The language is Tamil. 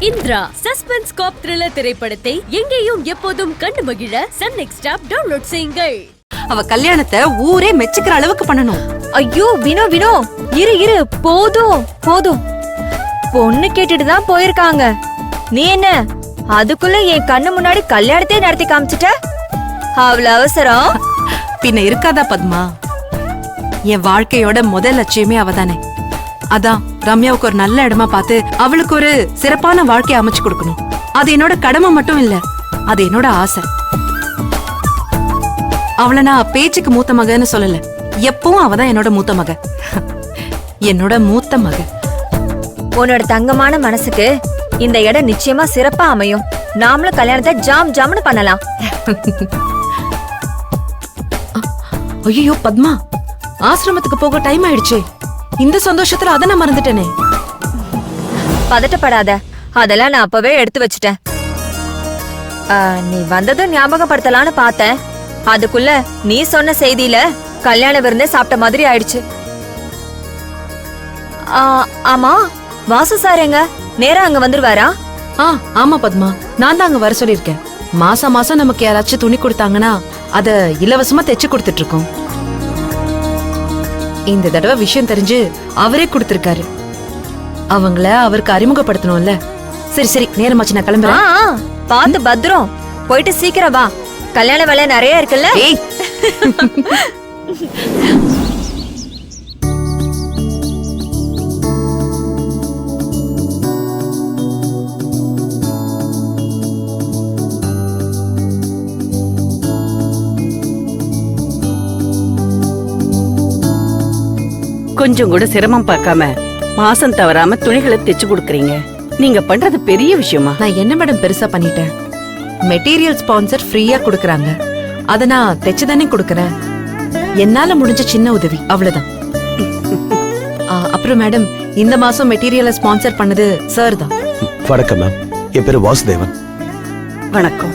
இந்திரா சஸ்பென்ஸ் காப் த்ரில்லர் திரைப்படத்தை எங்கேயும் எப்போதும் கண்டு மகிழ சன் நெக்ஸ்ட் ஆப் டவுன்லோட் செய்யுங்கள். அவ கல்யாணத்தை ஊரே மெச்சுக்கிற அளவுக்கு பண்ணணும். ஐயோ வினோ இரு போதும் போதும். பொண்ணு கேட்டுட்டு தான் போயிருக்காங்க. நீ என்ன அதுக்குள்ள என் கண்ணு முன்னாடி கல்யாணத்தையே நடத்தி காமிச்சிட்ட? அவ்வளவு அவசரம் பின்ன இருக்காதா பத்மா? என் வாழ்க்கையோட முதல் லட்சியமே அவதானே. அதான் ரம்யாவுக்கு ஒரு நல்ல இடமா பார்த்து அவளுக்கு ஒரு சிறப்பான வாழ்க்கையை அமைச்சு கொடுக்கணும். அது என்னோட கடமை மட்டும் இல்ல, அது என்னோட ஆசை. அவளை நான் பேச்சுக்கு மூத்த மகன்னு சொல்லல, எப்பவும் அவதான் என்னோட மூத்த மக. என்னோட மூத்த மக. உன்னோட தங்கமான மனசுக்கு இந்த இடம் நிச்சயமா சிறப்பா அமையும். நாமளும் கல்யாணத்தை ஜாம் ஜாம்னு பண்ணலாம். ஐயோ பத்மா, ஆசிரமத்துக்கு போக டைம் ஆயிடுச்சு. இந்த சந்தோஷத்துல அத நான் மறந்துட்டேனே. பதட்டப்படாத, அதெல்லாம் நான் அப்பவே எடுத்து வச்சுட்டேன். நீ வந்ததும் ஞாபகப்படுத்தலான்னு பார்த்தேன். அதுக்குள்ள நீ சொன்ன செய்தியில கல்யாண விருந்தே சாப்பிட்ட மாதிரி ஆயிடுச்சு. ஆமா, வாசு சார் எங்க? நேரா அங்க வந்துருவாரா? ஆமா பத்மா, நான் தான் அங்க வர சொல்லிருக்கேன். மாசம் மாசம் நமக்கு யாராச்சும் துணி கொடுத்தாங்கன்னா அத இலவசமா தைச்சு கொடுத்துட்டு இருக்கோம். இந்த தடவை விஷயம் தெரிஞ்சு அவரே கொடுத்திருக்காரு. அவங்கள அவருக்கு அறிமுகப்படுத்தணும்ல. சரி சரி, நேரமாச்சு, நான் கிளம்புறேன். பாத்து பத்திரம், போயிட்டு சீக்கிரம் வா. கல்யாண வேலை நிறைய இருக்குல்ல. கொஞ்சம் கூட சிரமம் பார்க்காம மாசம் தவறாம துணிகளை தைச்சு கொடுக்கறீங்க. நீங்க பண்றது பெரிய விஷயமா? நான் என்ன மேடம் பெருசா பண்ணிட்டேன்? மெட்டீரியல் ஸ்பான்சர் ஃப்ரீயா கொடுக்கறாங்க, அத நான் தைச்சுதானே கொடுக்கறேன். என்னால முடிஞ்ச சின்ன உதவி, அவ்வளவுதான். அப்புறம் மேடம், இந்த மாசம் மெட்டீரியலை ஸ்பான்சர் பண்ணது சார் தான். வணக்கம் மேம், என் பேரு வாசுதேவன். வணக்கம்.